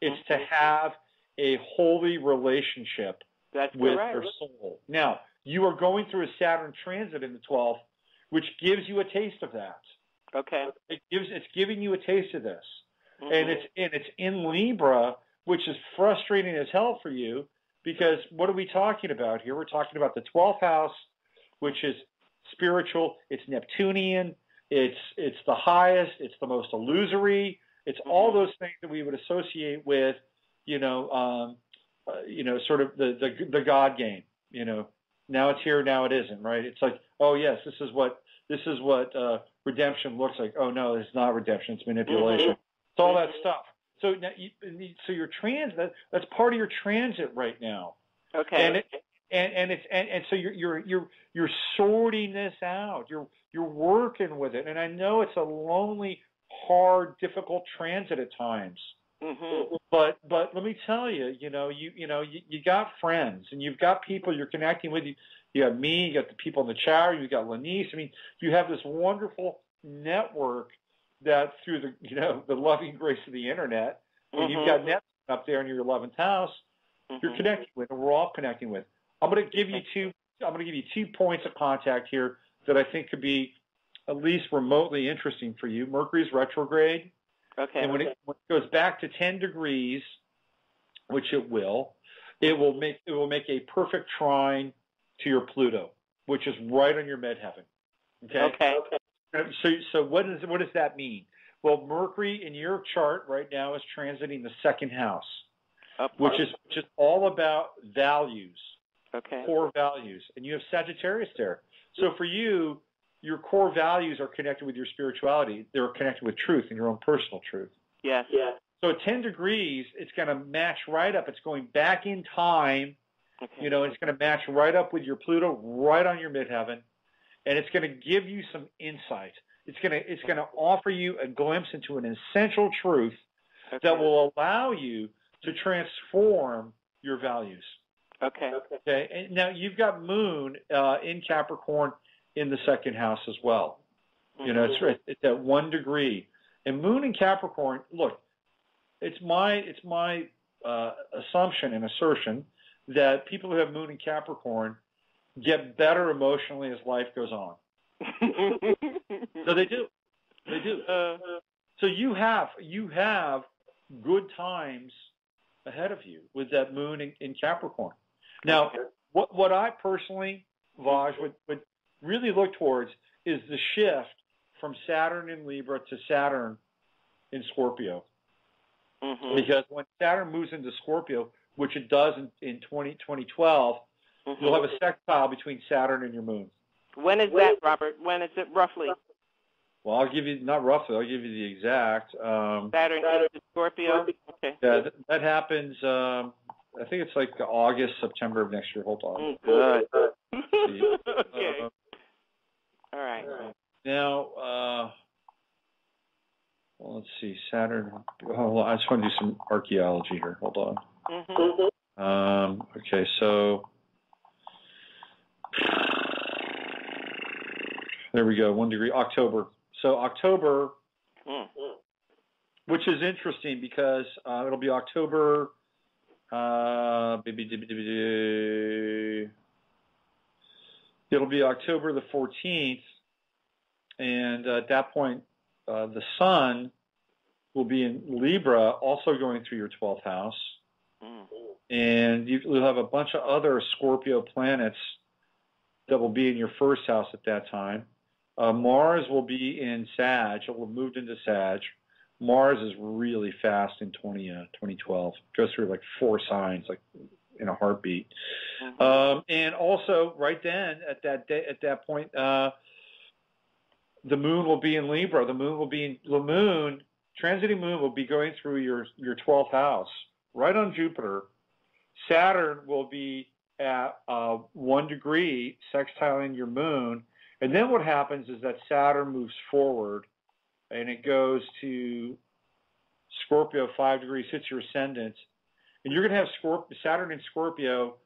It's to have a holy relationship with your soul. Now, you are going through a Saturn transit in the 12th, which gives you a taste of that. Okay. It's giving you a taste of this. And it's in Libra, which is frustrating as hell for you, because what are we talking about here? We're talking about the 12th house, which is spiritual, it's Neptunian, it's the highest, it's the most illusory, it's all those things that we would associate with, sort of the God game. Now it's here, now it isn't, right? It's like, oh yes, this is what redemption looks like. Oh no, it's not redemption, it's manipulation. It's all that stuff. So now, so your transit, that's part of your transit right now. Okay. And so you're sorting this out. You're working with it. And I know it's a lonely, hard, difficult transit at times. But let me tell you, you got friends and you've got people you're connecting with. You got me, you got the people in the chat, you got Lanice. I mean, you have this wonderful network that through the loving grace of the internet, and you've got Neptune up there in your 11th house, you're connecting with, and we're all connecting with. I'm going to give you 2 points of contact here that I think could be at least remotely interesting for you. Mercury's retrograde. Okay. And when it goes back to 10 degrees, which it will make a perfect trine to your Pluto, which is right on your midheaven. Okay. So what does that mean? Well, Mercury in your chart right now is transiting the 2nd house, which is all about values, core values, and you have Sagittarius there. So for you, your core values are connected with your spirituality. They're connected with truth and your own personal truth. Yes. So at 10 degrees, it's going to match right up. It's going back in time. It's going to match right up with your Pluto, right on your midheaven, and it's going to give you some insight. It's going to offer you a glimpse into an essential truth that will allow you to transform your values. Okay. And now you've got Moon in Capricorn in the 2nd house as well. It's at 1 degree. And Moon in Capricorn, look, it's my assumption and assertion that people who have Moon in Capricorn get better emotionally as life goes on. So they do. So you have good times ahead of you with that Moon in Capricorn. Now, what I personally, Vaj, would really look towards is the shift from Saturn in Libra to Saturn in Scorpio. Because when Saturn moves into Scorpio, which it does in 2012, you'll have a sextile between Saturn and your Moon. When is that, Robert? When is it roughly? Well, I'll give you, not roughly, I'll give you the exact. Saturn into Scorpio? Okay. Yeah, that happens, I think it's like August, September of next year. Hold on. Good. Okay. All right. Now, well, let's see, Saturn. Hold on, I just want to do some archaeology here. Hold on. Okay, so there we go. 1 degree, October. So October, which is interesting because it'll be October. It'll be October the 14th, and at that point, the Sun will be in Libra, also going through your 12th house, and you'll have a bunch of other Scorpio planets that will be in your 1st house at that time. Mars will be in Sag. It will have moved into Sag. Mars is really fast in 2012. Goes through like 4 signs, like in a heartbeat. And also, right then, at that point, the Moon will be in Libra. Transiting Moon will be going through your 12th house, right on Jupiter. Saturn will be at 1 degree, sextiling your Moon. And then what happens is that Saturn moves forward, and it goes to Scorpio, 5 degrees, hits your ascendant. And you're going to have Saturn in Scorpio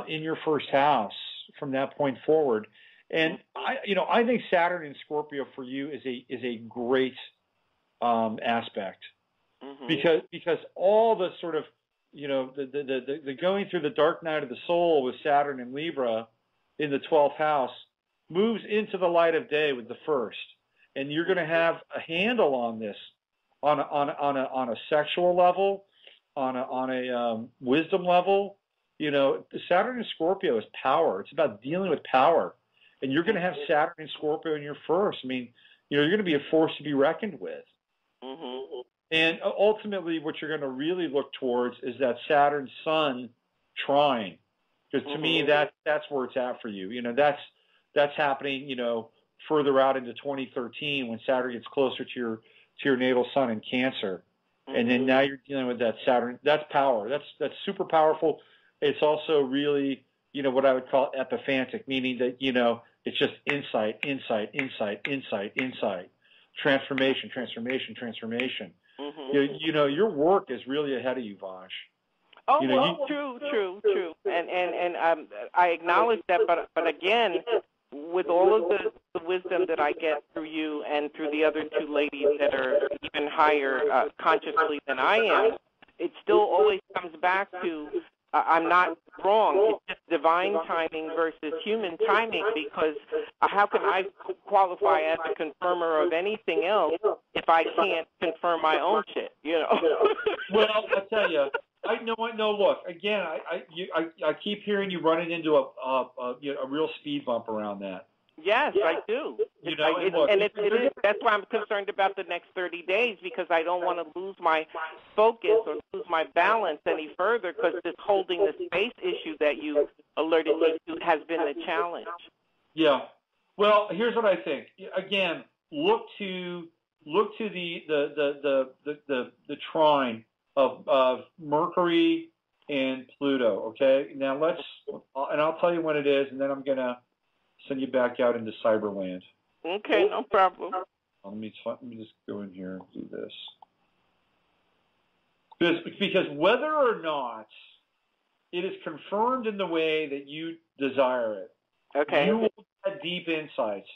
in your 1st house from that point forward. And I think Saturn in Scorpio for you is a great aspect. because all the sort of, the going through the dark night of the soul with Saturn and Libra in the 12th house moves into the light of day with the first, and you're going to have a handle on this on a sexual level, on a wisdom level. Saturn in Scorpio is power. It's about dealing with power, and you're going to have Saturn in Scorpio in your first. I mean, you're going to be a force to be reckoned with. And ultimately, what you're going to really look towards is that Saturn-Sun trine, because to me, that's where it's at for you. That's happening, further out into 2013 when Saturn gets closer to your natal sun in Cancer, and then now you're dealing with that Saturn. That's power. That's super powerful. It's also really, what I would call epiphantic, meaning that it's just insight, transformation. Your work is really ahead of you, Vaj. Oh, true. And I acknowledge that, but again, with all of the wisdom that I get through you and through the other two ladies that are even higher consciously than I am, it still always comes back to I'm not wrong. It's just divine timing versus human timing, because how can I qualify as a confirmer of anything else if I can't confirm my own shit, Well, I tell you, look, again, I keep hearing you running into a real speed bump around that. Yes, I do. That's why I'm concerned about the next 30 days, because I don't want to lose my focus or lose my balance any further, because this holding the space issue that you alerted me to has been a challenge. Yeah. Well, here's what I think. Again, look to the trine of Mercury and Pluto. Okay. Now I'll tell you when it is, and then I'm gonna send you back out into Cyberland. Okay, no problem. Let me just go in here and do this. Because whether or not it is confirmed in the way that you desire it, you will get deep insights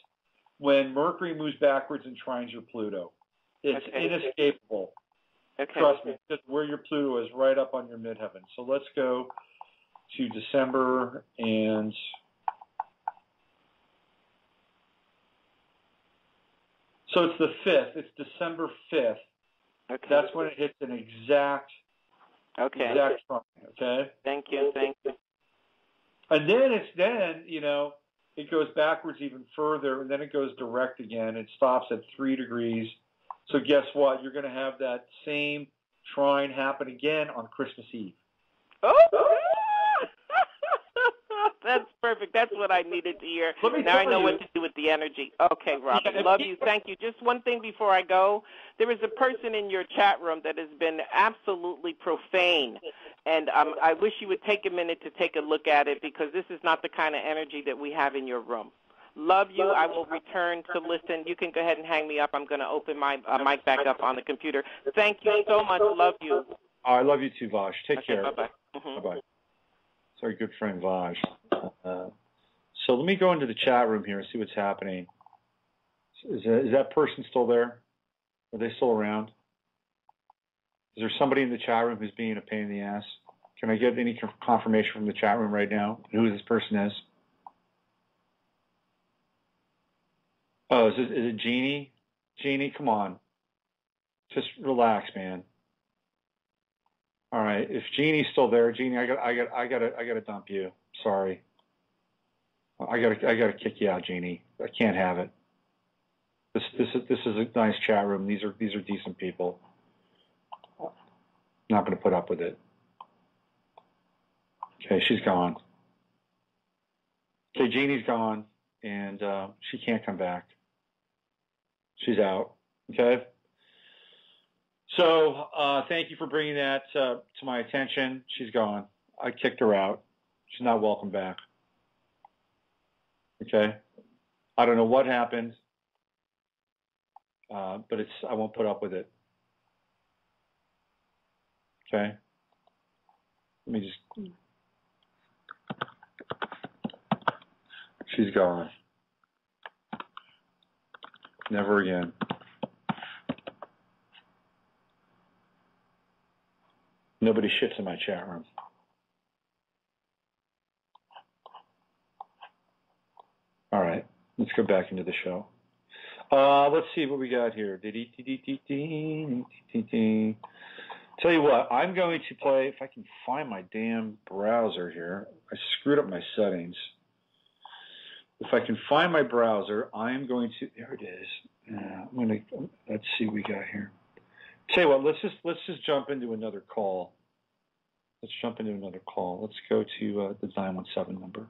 when Mercury moves backwards and trines your Pluto. It's inescapable. Trust me, because where your Pluto is right up on your midheaven. So let's go to December and... So it's the 5th. It's December 5th. Okay. That's when it hits an exact trine, okay? Thank you. And then it goes backwards even further, and then it goes direct again. It stops at 3 degrees. So guess what? You're going to have that same trine happen again on Christmas Eve. Oh! That's perfect. That's what I needed to hear. Now I know what to do with the energy. Okay, Robert. Love you. Thank you. Just one thing before I go. There is a person in your chat room that has been absolutely profane, and I wish you would take a minute to take a look at it, because this is not the kind of energy that we have in your room. Love you. I will return to listen. You can go ahead and hang me up. I'm going to open my mic back up on the computer. Thank you so much. Love you. I love you too, Vaj. Take care. Bye-bye. Bye-bye. It's our good friend, Vaj. So let me go into the chat room here and see what's happening. Is that person still there? Are they still around? Is there somebody in the chat room who's being a pain in the ass? Can I get any confirmation from the chat room right now who this person is? Oh, is it Jeannie? Jeannie, come on. Just relax, man. All right. If Jeannie's still there, Jeannie, I gotta dump you. Sorry. I gotta kick you out, Jeannie. I can't have it. This is a nice chat room. These are decent people. I'm not gonna put up with it. Okay, she's gone. Okay, Jeannie's gone, and she can't come back. She's out. Okay. So thank you for bringing that to my attention. She's gone. I kicked her out. She's not welcome back. Okay. I don't know what happened, but I won't put up with it. Okay. Let me just. She's gone. Never again. Nobody shits in my chat room. All right, let's go back into the show. Let's see what we got here. Tell you what, I'm going to play, if I can find my damn browser here. I screwed up my settings. If I can find my browser, I'm going to, there it is. Let's see what we got here. Tell you what, let's just jump into another call. Let's go to the 917 number.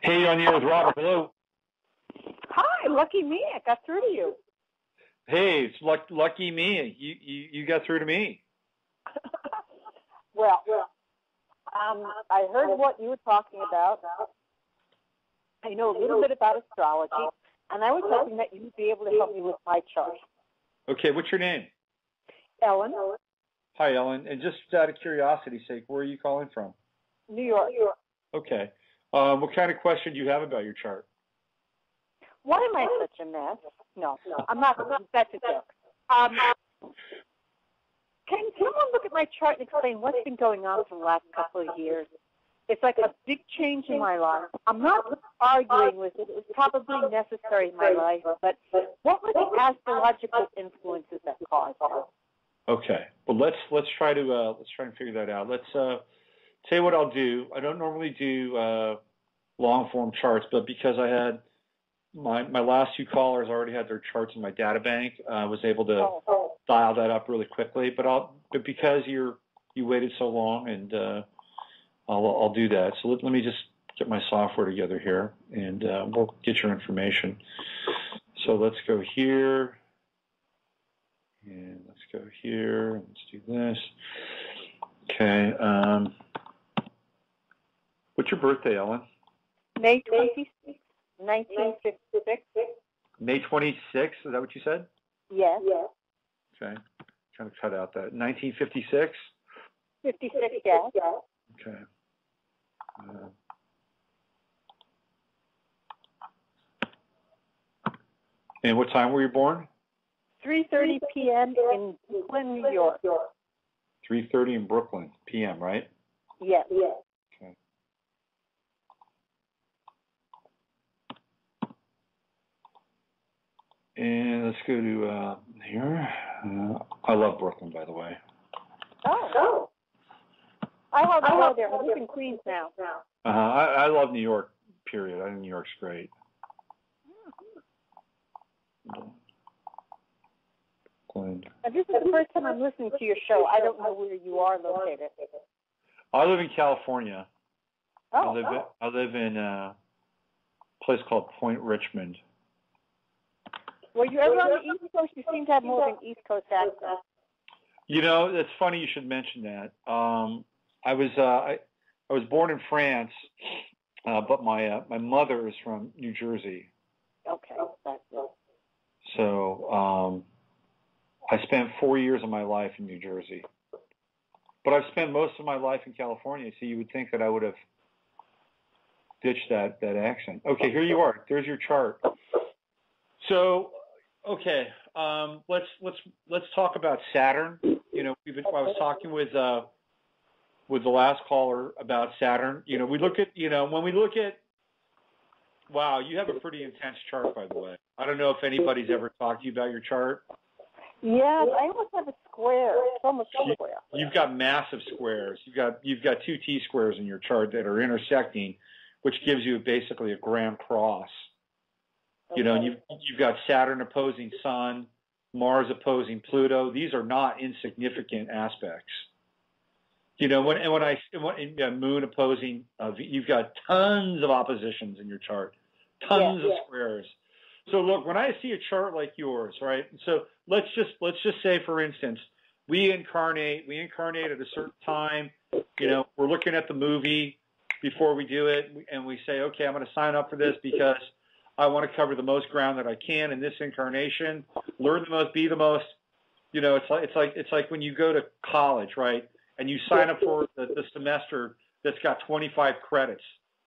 Hey, you're on the air with Robert. Hello. Hi, lucky me. I got through to you. Hey, it's lucky me. You got through to me. Well, I heard what you were talking about. I know a little bit about astrology, and I was hoping that you would be able to help me with my chart. Okay, what's your name? Ellen. Hi, Ellen. And just out of curiosity's sake, where are you calling from? New York. Okay. What kind of question do you have about your chart? Why am I such a mess? No, I'm not. That's a joke. Can someone look at my chart and explain what's been going on for the last couple of years? It's like a big change in my life. I'm not arguing with it. It was probably necessary in my life, but what were the astrological influences that caused it? Okay. Well, let's try to figure that out. Let's tell you what I'll do. I don't normally do long form charts, but because I had my last two callers already had their charts in my data bank, I was able to dial that up really quickly. But because you waited so long, and I'll do that. So let me just get my software together here, and we'll get your information. So let's go here, and let's go here, and let's do this. Okay. What's your birthday, Ellen? May 26th, 1956. May 26th, is that what you said? Yes. Okay. Trying to cut out that. 1956? 56, yes. Okay. And what time were you born? 3:30 p.m. in Brooklyn, New York. 3:30 in Brooklyn, p.m., right? Yes. Okay. And let's go to here. I love Brooklyn, by the way. Oh. I love to go there. I live in Queens now. I love New York, period. I think New York's great. And this is the first time I'm listening to your show. I don't know where you are located. I live in California. Oh. I live in a place called Point Richmond. Were you ever on the East Coast? You seem to have more of an East Coast accent. You know, it's funny you should mention that. I was born in France, but my mother is from New Jersey. Okay, that's it. So I spent 4 years of my life in New Jersey, but I've spent most of my life in California. So you would think that I would have ditched that accent. Okay, here you are. There's your chart. So, okay, let's talk about Saturn. You know, I was talking with the last caller about Saturn. You know, when we look at, wow, you have a pretty intense chart, by the way. I don't know if anybody's ever talked to you about your chart. Yeah, I almost have a square. It's almost a square. You've got massive squares. You've got two T-squares in your chart that are intersecting, which gives you basically a grand cross. You know, and you've got Saturn opposing Sun, Mars opposing Pluto. These are not insignificant aspects. You know, when Moon opposing, you've got tons of oppositions in your chart, tons of squares. So look, when I see a chart like yours, right? So let's just say, for instance, we incarnate at a certain time. You know, we're looking at the movie before we do it, and we say, okay, I'm going to sign up for this because I want to cover the most ground that I can in this incarnation, learn the most, be the most. You know, it's like when you go to college, right? And you sign up for the semester that's got 25 credits.